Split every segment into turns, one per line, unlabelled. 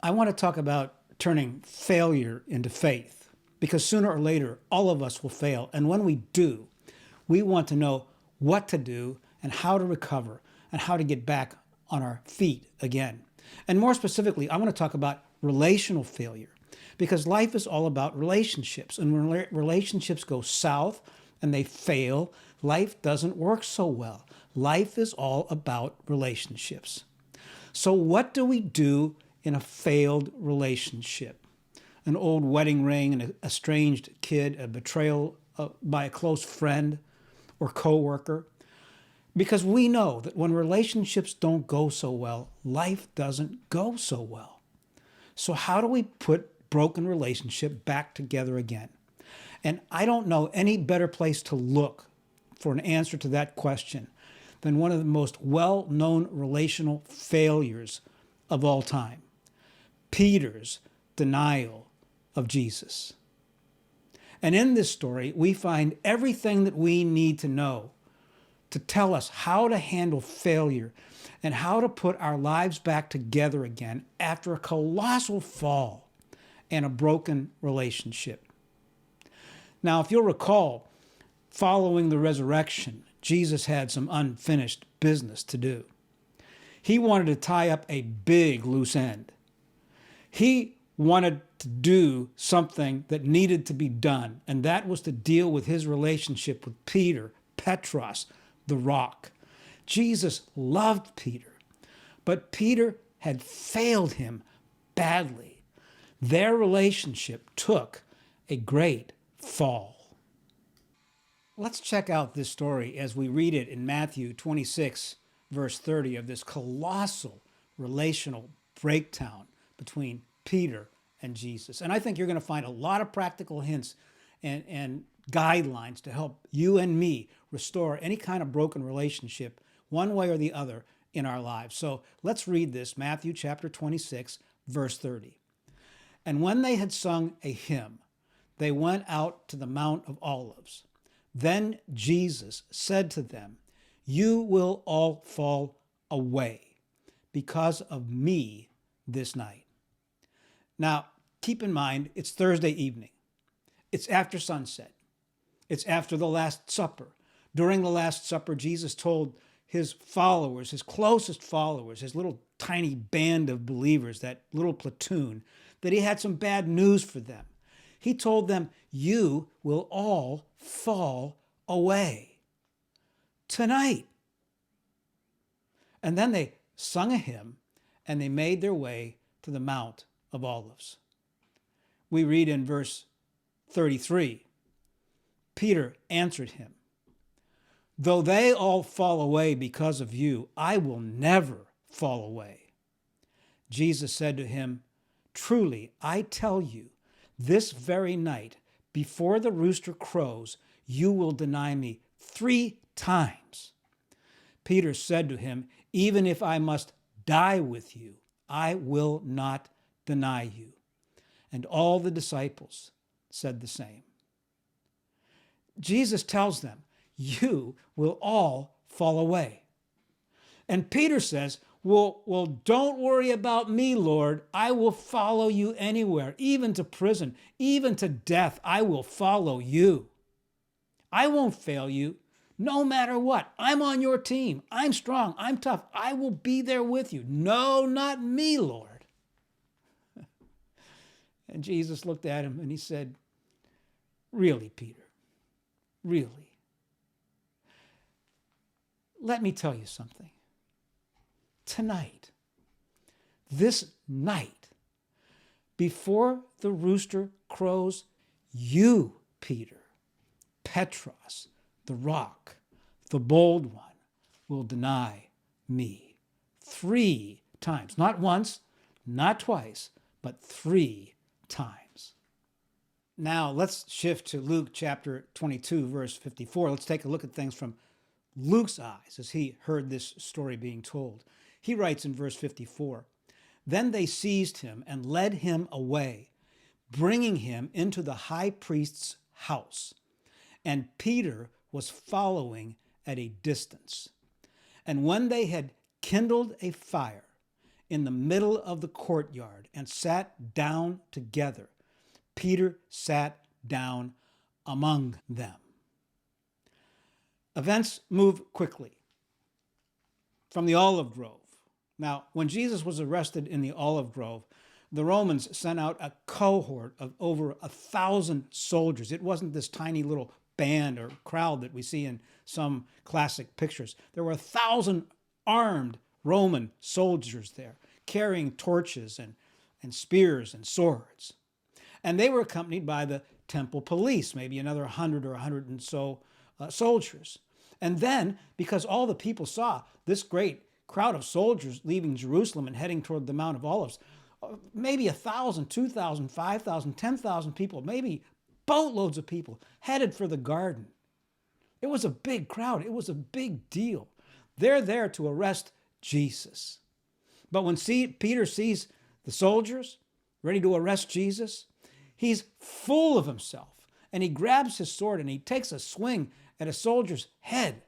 I want to talk about turning failure into faith, because sooner or later, all of us will fail. And when we do, we want to know what to do and how to recover and how to get back on our feet again. And more specifically, I want to talk about relational failure, because life is all about relationships. And when relationships go south and they fail, life doesn't work so well. Life is all about relationships. So what do we do in a failed relationship? An old wedding ring, an estranged kid, a betrayal by a close friend or coworker. Because we know that when relationships don't go so well, life doesn't go so well. So how do we put broken relationship back together again? And I don't know any better place to look for an answer to that question than one of the most well-known relational failures of all time, Peter's denial of Jesus. And in this story, we find everything that we need to know to tell us how to handle failure and how to put our lives back together again after a colossal fall and a broken relationship. Now, if you'll recall, following the resurrection, Jesus had some unfinished business to do. He wanted to tie up a big loose end. He wanted to do something that needed to be done, and that was to deal with his relationship with Peter, Petros, the rock. Jesus loved Peter, but Peter had failed him badly. Their relationship took a great fall. Let's check out this story as we read it in Matthew 26, verse 30, of this colossal relational breakdown between Peter and Jesus. And I think you're going to find a lot of practical hints and guidelines to help you and me restore any kind of broken relationship, one way or the other, in our lives. So let's read this, Matthew chapter 26, verse 30. And when they had sung a hymn, they went out to the Mount of Olives. Then Jesus said to them, "You will all fall away because of me this night." Now, keep in mind, it's Thursday evening. It's after sunset. It's after the Last Supper. During the Last Supper, Jesus told his followers, his closest followers, his little tiny band of believers, that little platoon, that he had some bad news for them. He told them, "You will all fall away tonight." And then they sung a hymn and they made their way to the Mount of Olives. We read in verse 33, Peter answered him, "Though they all fall away because of you, I will never fall away." Jesus said to him, "Truly, I tell you, this very night, before the rooster crows, you will deny me 3 times. Peter said to him, "Even if I must die with you, I will not deny you." And all the disciples said the same. Jesus tells them, you will all fall away. And Peter says, well, don't worry about me, Lord. I will follow you anywhere, even to prison, even to death. I will follow you. I won't fail you, no matter what. I'm on your team. I'm strong. I'm tough. I will be there with you. No, not me, Lord. And Jesus looked at him and he said, "Really, Peter, really? Let me tell you something. Tonight, this night, before the rooster crows, you, Peter, Petros, the rock, the bold one, will deny me 3 times. Not once, not twice, but 3 times." Now let's shift to Luke chapter 22, verse 54. Let's take a look at things from Luke's eyes as he heard this story being told. He writes in verse 54, "Then they seized him and led him away, bringing him into the high priest's house. And Peter was following at a distance. And when they had kindled a fire in the middle of the courtyard and sat down together. Peter sat down among them. Events move quickly from the olive grove. Now, when Jesus was arrested in the olive grove, the Romans sent out a cohort of over 1,000 soldiers. It wasn't this tiny little band or crowd that we see in some classic pictures. There were 1,000 armed Roman soldiers there, carrying torches and spears and swords. And they were accompanied by the temple police, maybe another 100 or 100 and so soldiers. And then, because all the people saw this great crowd of soldiers leaving Jerusalem and heading toward the Mount of Olives, maybe 1,000, 2,000, 5,000, 10,000 people, maybe boatloads of people headed for the garden. It was a big crowd. It was a big deal. They're there to arrest Jesus. But when Peter sees the soldiers ready to arrest Jesus, he's full of himself, and he grabs his sword and he takes a swing at a soldier's head.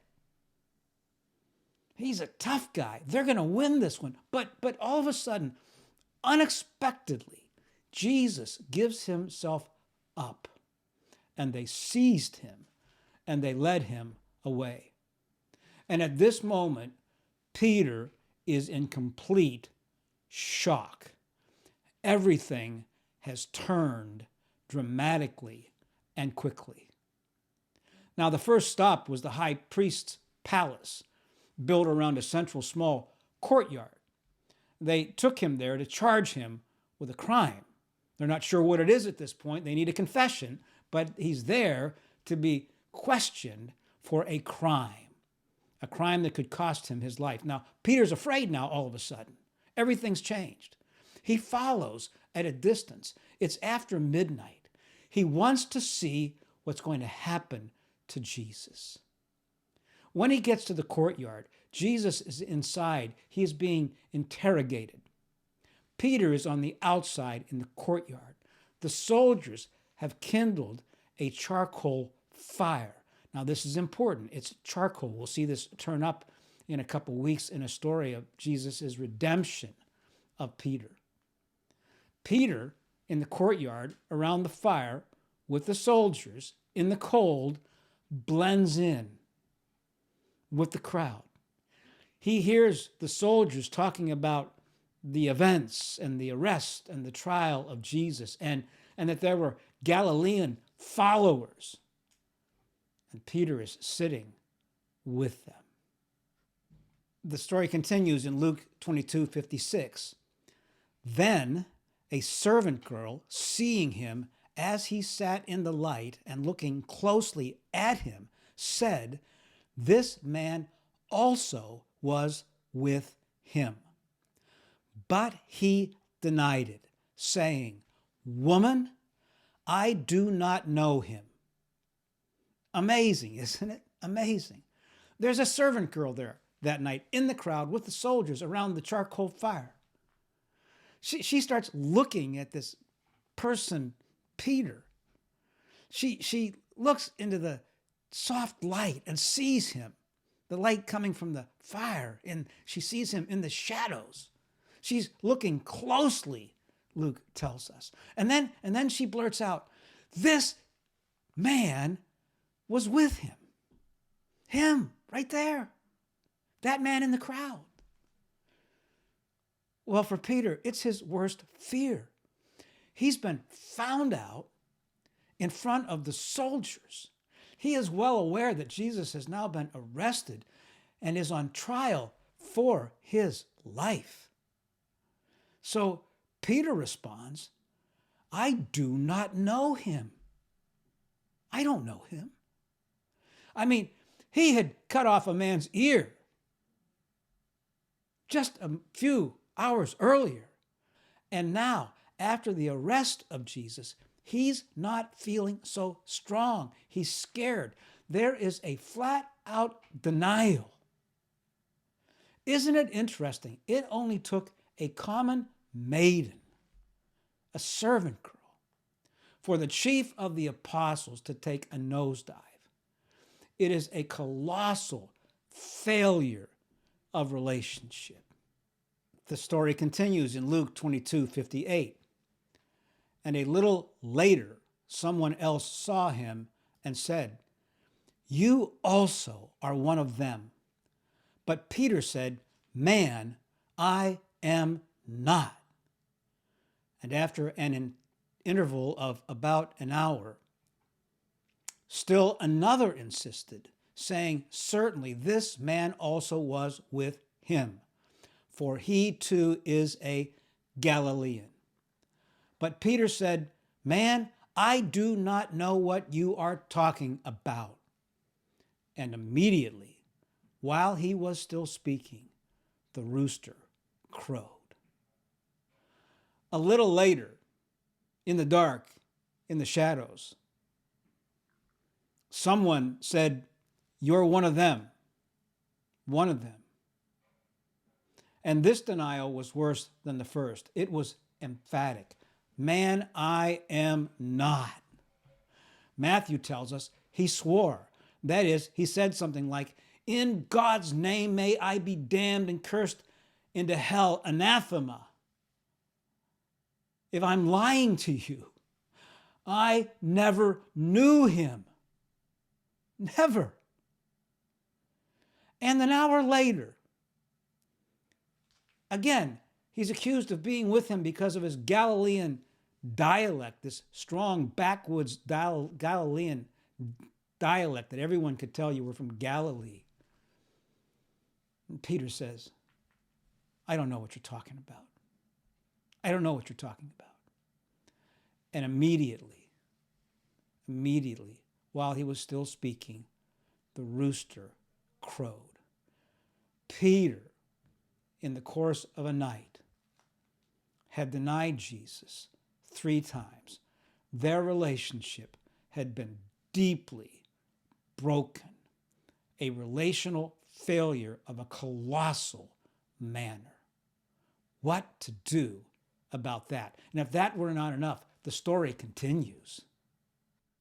He's a tough guy. They're going to win this one. But all of a sudden, unexpectedly, Jesus gives himself up, and they seized him and they led him away. And at this moment, Peter is in complete shock. Everything has turned dramatically and quickly. Now, the first stop was the high priest's palace, built around a central small courtyard. They took him there to charge him with a crime. They're not sure what it is at this point. They need a confession, but he's there to be questioned for a crime that could cost him his life. Now, Peter's afraid now all of a sudden. Everything's changed. He follows at a distance. It's after midnight. He wants to see what's going to happen to Jesus. When he gets to the courtyard, Jesus is inside. He is being interrogated. Peter is on the outside in the courtyard. The soldiers have kindled a charcoal fire. Now, this is important. It's charcoal. We'll see this turn up in a couple weeks in a story of Jesus' redemption of Peter. Peter, in the courtyard around the fire with the soldiers in the cold, blends in with the crowd. He hears the soldiers talking about the events and the arrest and the trial of Jesus, and that there were Galilean followers. And Peter is sitting with them. The story continues in Luke 22:56. Then a servant girl, seeing him as he sat in the light and looking closely at him, said, "This man also was with him." But he denied it, saying, "Woman, I do not know him." Amazing, isn't it? Amazing. There's a servant girl there that night in the crowd with the soldiers around the charcoal fire. She starts looking at this person, Peter. She looks into the soft light and sees him, the light coming from the fire, and she sees him in the shadows. She's looking closely, Luke tells us. And then she blurts out, "This man was with him." Him, right there. That man in the crowd. Well, for Peter, it's his worst fear. He's been found out in front of the soldiers. He is well aware that Jesus has now been arrested and is on trial for his life. So Peter responds, "I do not know him." I don't know him. I mean, he had cut off a man's ear just a few hours earlier. And now, after the arrest of Jesus, he's not feeling so strong. He's scared. There is a flat-out denial. Isn't it interesting? It only took a common maiden, a servant girl, for the chief of the apostles to take a nosedive. It is a colossal failure of relationship. The story continues in Luke 22:58. And a little later, someone else saw him and said, "You also are one of them." But Peter said, "Man, I am not." And after an interval of about an hour, still another insisted, saying, "Certainly this man also was with him, for he too is a Galilean." But Peter said, "Man, I do not know what you are talking about." And immediately, while he was still speaking, the rooster crowed. A little later, in the dark, in the shadows, someone said, "You're one of them, one of them." And this denial was worse than the first. It was emphatic. "Man, I am not." Matthew tells us he swore. That is, he said something like, "In God's name may I be damned and cursed into hell, anathema." If I'm lying to you, I never knew him. Never. And an hour later, again, he's accused of being with him because of his Galilean dialect, this strong backwoods Galilean dialect that everyone could tell you were from Galilee. And Peter says, "I don't know what you're talking about. I don't know what you're talking about." And immediately, while he was still speaking, the rooster crowed. Peter, in the course of a night, had denied Jesus 3 times. Their relationship had been deeply broken, a relational failure of a colossal manner. What to do about that? And if that were not enough, the story continues.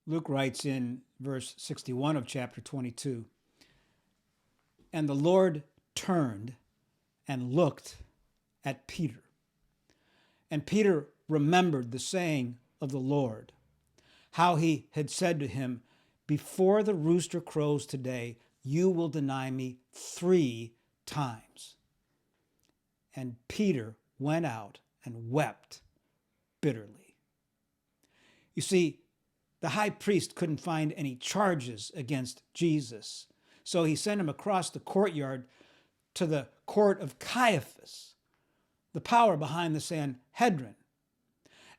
Luke writes in verse 61 of chapter 22, "And the Lord turned and looked at Peter. And Peter remembered the saying of the Lord, how he had said to him, 'Before the rooster crows today, you will deny me 3 times.' And Peter went out and wept bitterly." You see, the high priest couldn't find any charges against Jesus, so he sent him across the courtyard to the court of Caiaphas, the power behind the Sanhedrin.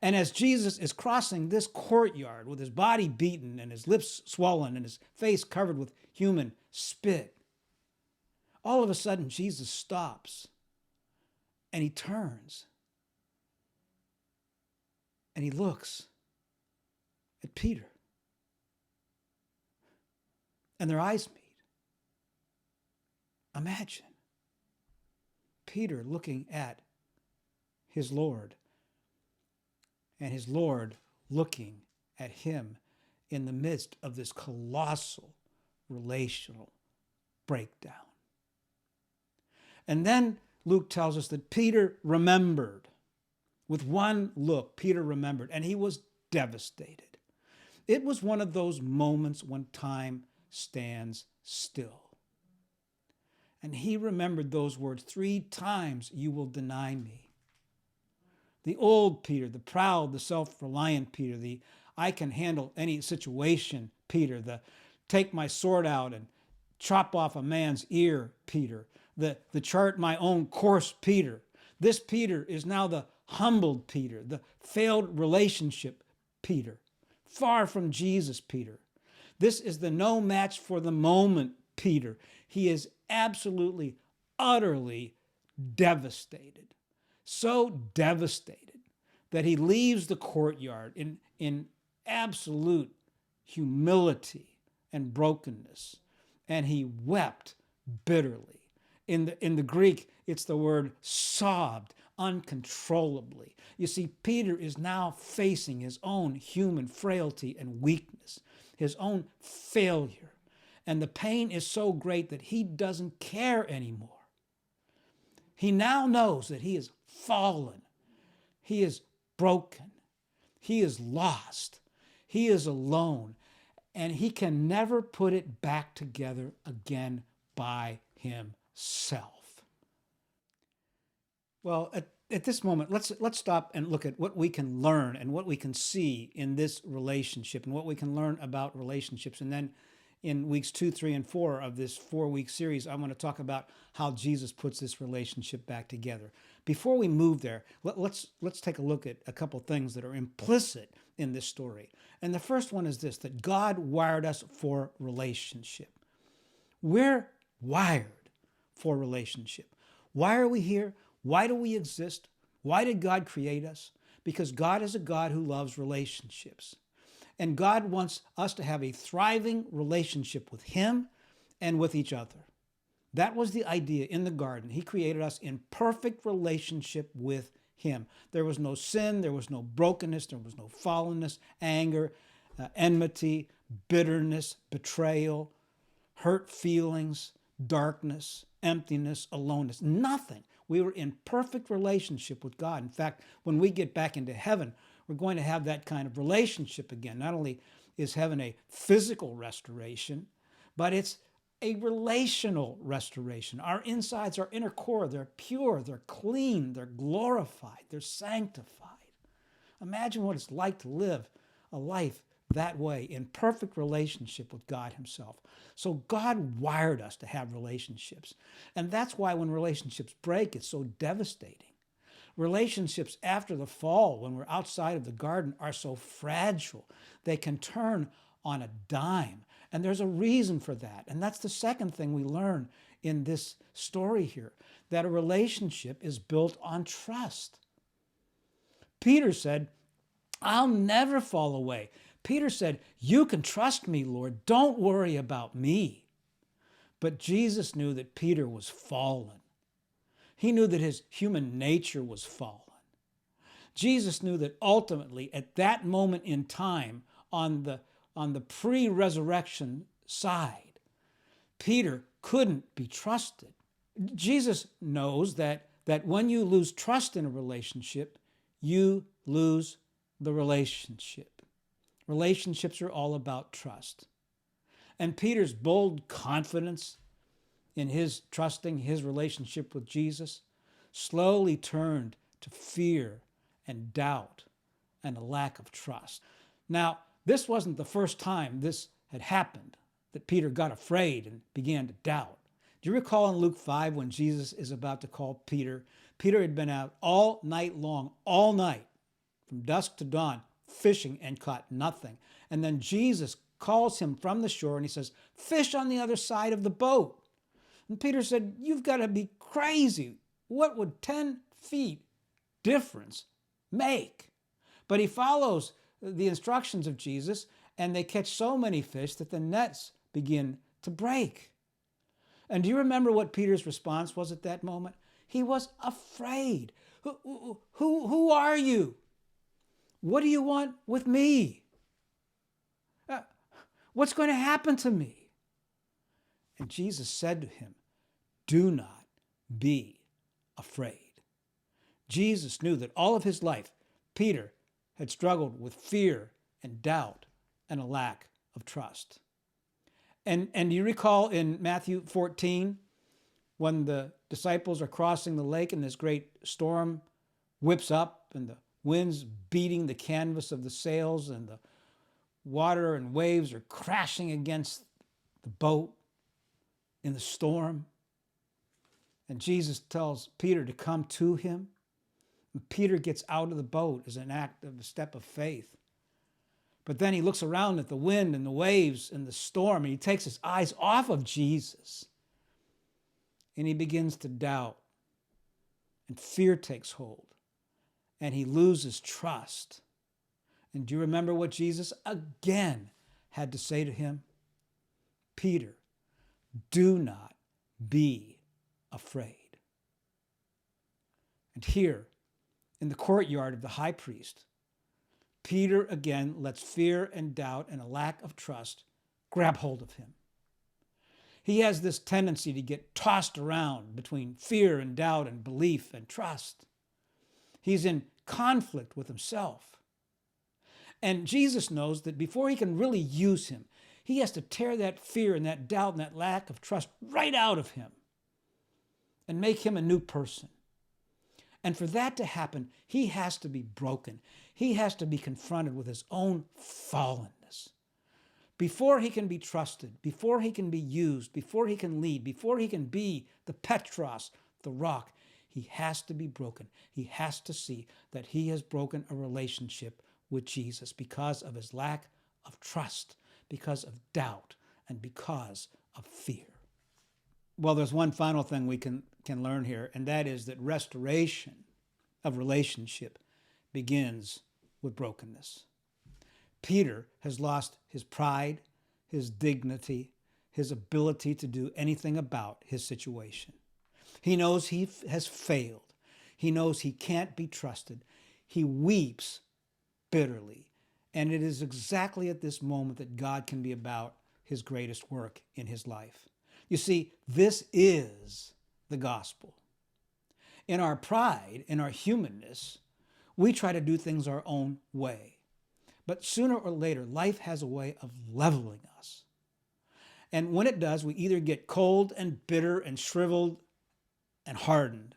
And as Jesus is crossing this courtyard with his body beaten and his lips swollen and his face covered with human spit, all of a sudden Jesus stops and he turns and he looks at Peter. And their eyes meet. Imagine Peter looking at his Lord and his Lord looking at him in the midst of this colossal relational breakdown. And then Luke tells us that Peter remembered. With one look, Peter remembered, and he was devastated. It was one of those moments when time stands still. And he remembered those words, 3 times you will deny me. The old Peter, the proud, the self-reliant Peter, the I can handle any situation Peter, the take my sword out and chop off a man's ear Peter, the chart my own course Peter. This Peter is now the humbled Peter, the failed relationship Peter, far from Jesus Peter. This is the no match for the moment Peter. He is absolutely, utterly devastated. So devastated that he leaves the courtyard in absolute humility and brokenness, and he wept bitterly. In the Greek, it's the word sobbed uncontrollably. You see, Peter is now facing his own human frailty and weakness, his own failure. And the pain is so great that he doesn't care anymore. He now knows that he is fallen. He is broken. He is lost. He is alone. And he can never put it back together again by himself. Well, at this moment, let's stop and look at what we can learn and what we can see in this relationship and what we can learn about relationships. And then in weeks 2, 3, and 4 of this 4-week series, I want to talk about how Jesus puts this relationship back together. Before we move there, let's take a look at a couple things that are implicit in this story. And the first one is this, that God wired us for relationship. We're wired for relationship. Why are we here? Why do we exist? Why did God create us? Because God is a God who loves relationships. And God wants us to have a thriving relationship with Him and with each other. That was the idea in the garden. He created us in perfect relationship with Him. There was no sin, there was no brokenness, there was no fallenness, anger, enmity, bitterness, betrayal, hurt feelings, darkness, emptiness, aloneness, nothing. We were in perfect relationship with God. In fact, when we get back into heaven, we're going to have that kind of relationship again. Not only is heaven a physical restoration, but it's a relational restoration. Our insides, our inner core, they're pure, they're clean, they're glorified, they're sanctified. Imagine what it's like to live a life that way in perfect relationship with God Himself. So God wired us to have relationships. And that's why when relationships break, it's so devastating. Relationships after the fall, when we're outside of the garden, are so fragile. They can turn on a dime. And there's a reason for that. And that's the second thing we learn in this story here, that a relationship is built on trust. Peter said, I'll never fall away. Peter said, you can trust me, Lord. Don't worry about me. But Jesus knew that Peter was fallen. He knew that his human nature was fallen. Jesus knew that ultimately, at that moment in time, on the pre-resurrection side, Peter couldn't be trusted. Jesus knows that when you lose trust in a relationship, you lose the relationship. Relationships are all about trust. And Peter's bold confidence in his trusting his relationship with Jesus slowly turned to fear and doubt and a lack of trust. Now, this wasn't the first time this had happened, that Peter got afraid and began to doubt. Do you recall in Luke 5 when Jesus is about to call Peter? Peter had been out all night long, all night, from dusk to dawn, fishing and caught nothing. And then Jesus calls him from the shore and he says, fish on the other side of the boat. And Peter said, you've got to be crazy. What would 10 feet difference make? But he follows the instructions of Jesus and they catch so many fish that the nets begin to break. And do you remember what Peter's response was at that moment? He was afraid. Who are you? What do you want with me? What's going to happen to me? And Jesus said to him, do not be afraid. Jesus knew that all of his life, Peter had struggled with fear and doubt and a lack of trust. And you recall in Matthew 14, when the disciples are crossing the lake and this great storm whips up and the wind's beating the canvas of the sails and the water and waves are crashing against the boat in the storm. And Jesus tells Peter to come to him. And Peter gets out of the boat as an act of a step of faith. But then he looks around at the wind and the waves and the storm, and he takes his eyes off of Jesus. And he begins to doubt. And fear takes hold. And he loses trust. And do you remember what Jesus again had to say to him? Peter, do not be afraid. And here, in the courtyard of the high priest, Peter again lets fear and doubt and a lack of trust grab hold of him. He has this tendency to get tossed around between fear and doubt and belief and trust. He's in conflict with himself. And Jesus knows that before he can really use him, he has to tear that fear and that doubt and that lack of trust right out of him and make him a new person. And for that to happen, he has to be broken. He has to be confronted with his own fallenness. Before he can be trusted, before he can be used, before he can lead, before he can be the Petros, the rock, he has to be broken. He has to see that he has broken a relationship with Jesus because of his lack of trust, because of doubt, and because of fear. Well, there's one final thing we can learn here, and that is that restoration of relationship begins with brokenness. Peter has lost his pride, his dignity, his ability to do anything about his situation. He knows he has failed. He knows he can't be trusted. He weeps bitterly. And it is exactly at this moment that God can be about his greatest work in his life. You see, this is the gospel. In our pride, in our humanness, we try to do things our own way. But sooner or later, life has a way of leveling us. And when it does, we either get cold and bitter and shriveled and hardened,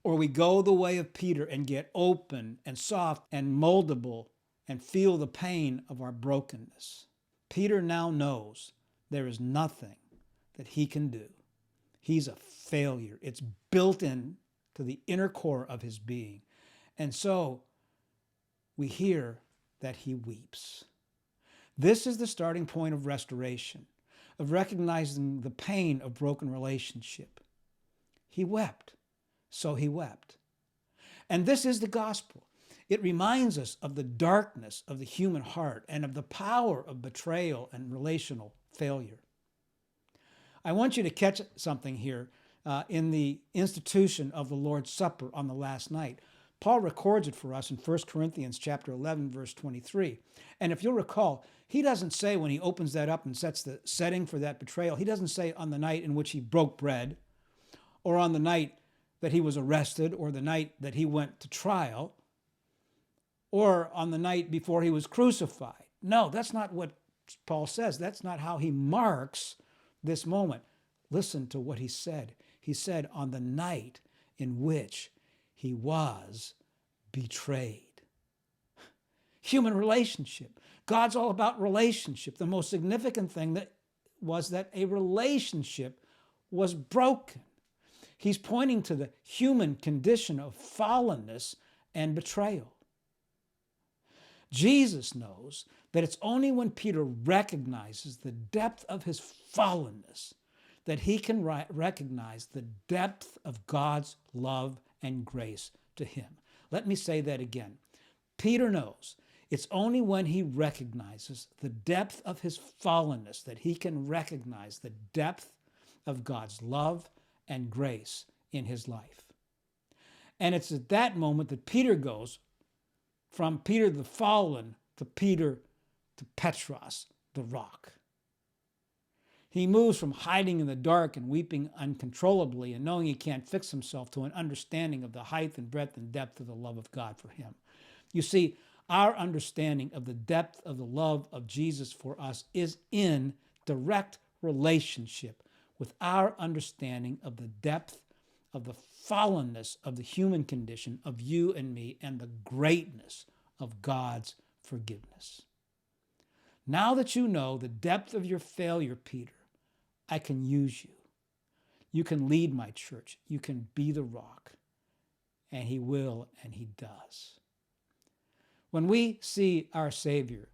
or we go the way of Peter and get open and soft and moldable and feel the pain of our brokenness. Peter now knows there is nothing that he can do. He's a failure. It's built in to the inner core of his being. And so we hear that he weeps. This is the starting point of restoration, of recognizing the pain of broken relationship. He wept, so he wept. And this is the gospel. It reminds us of the darkness of the human heart and of the power of betrayal and relational failure. I want you to catch something here in the institution of the Lord's Supper on the last night. Paul records it for us in 1 Corinthians chapter 11, verse 23. And if you'll recall, he doesn't say when he opens that up and sets the setting for that betrayal, he doesn't say on the night in which he broke bread, or on the night that he was arrested, or the night that he went to trial, or on the night before he was crucified. No, that's not what Paul says. That's not how he marks this moment. Listen to what he said. He said, on the night in which he was betrayed. Human relationship. God's all about relationship. The most significant thing was that a relationship was broken. He's pointing to the human condition of fallenness and betrayal. Jesus knows that it's only when Peter recognizes the depth of his fallenness that he can recognize the depth of God's love and grace to him. Let me say that again. Peter knows it's only when he recognizes the depth of his fallenness that he can recognize the depth of God's love and grace in his life. And it's at that moment that Peter goes from Peter the fallen to Peter to Petros, the rock. He moves from hiding in the dark and weeping uncontrollably and knowing he can't fix himself to an understanding of the height and breadth and depth of the love of God for him. You see, our understanding of the depth of the love of Jesus for us is in direct relationship with our understanding of the depth of the fallenness of the human condition of you and me and the greatness of God's forgiveness. Now that you know the depth of your failure, Peter, I can use you. You can lead my church. You can be the rock. And he will, and he does. When we see our Savior,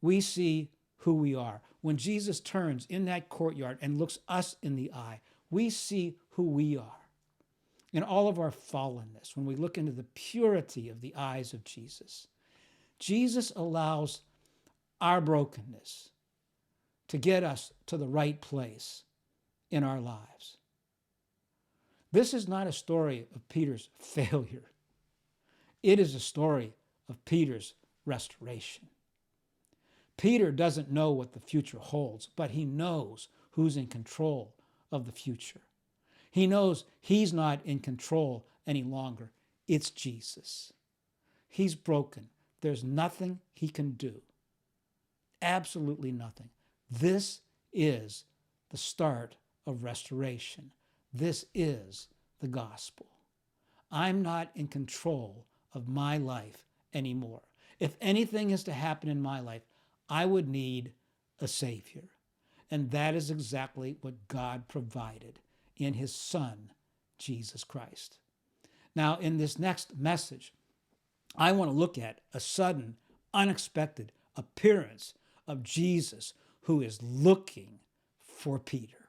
we see who we are. When Jesus turns in that courtyard and looks us in the eye, we see who we are in all of our fallenness. When we look into the purity of the eyes of Jesus, Jesus allows our brokenness to get us to the right place in our lives. This is not a story of Peter's failure. It is a story of Peter's restoration. Peter doesn't know what the future holds, but he knows who's in control of the future. He knows he's not in control any longer. It's Jesus. He's broken. There's nothing he can do. Absolutely nothing. This is the start of restoration. This is the gospel. I'm not in control of my life anymore. If anything is to happen in my life, I would need a Savior. And that is exactly what God provided in his Son, Jesus Christ. Now, in this next message, I want to look at a sudden, unexpected appearance of Jesus who is looking for Peter.